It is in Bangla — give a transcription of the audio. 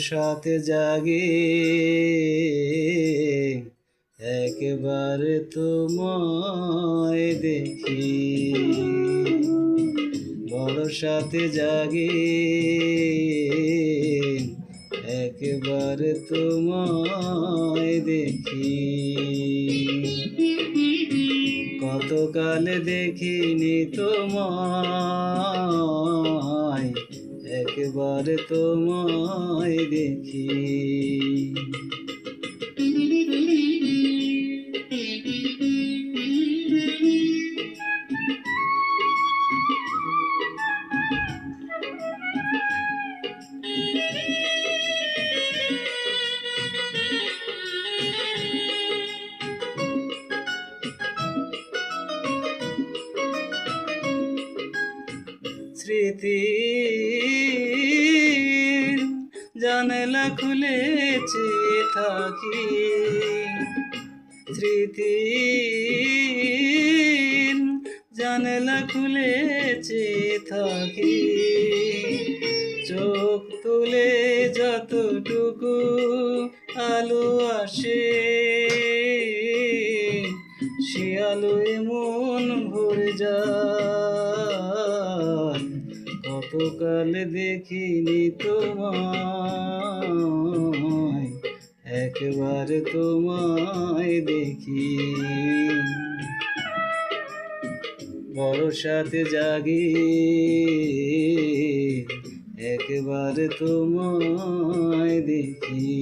সাথে জাগে একবার তোমায় দেখি, বড় সাথে জাগে একবার তোমায় দেখি। কতকাল দেখিনি তোমায়, একবার তোমায় দেখি। স্মৃতির জানালা খুলে চেয়ে থাকি, স্মৃতির জানালা খুলে চেয়ে থাকি। চোখ তুলে যতটুকু আলো আসে, সে আলোয় মন ভরে যায়। কতকাল দেখিনি তোমায়, একবার তোমায় দেখি। বড় সাথে জাগি একবার তোমায় দেখি।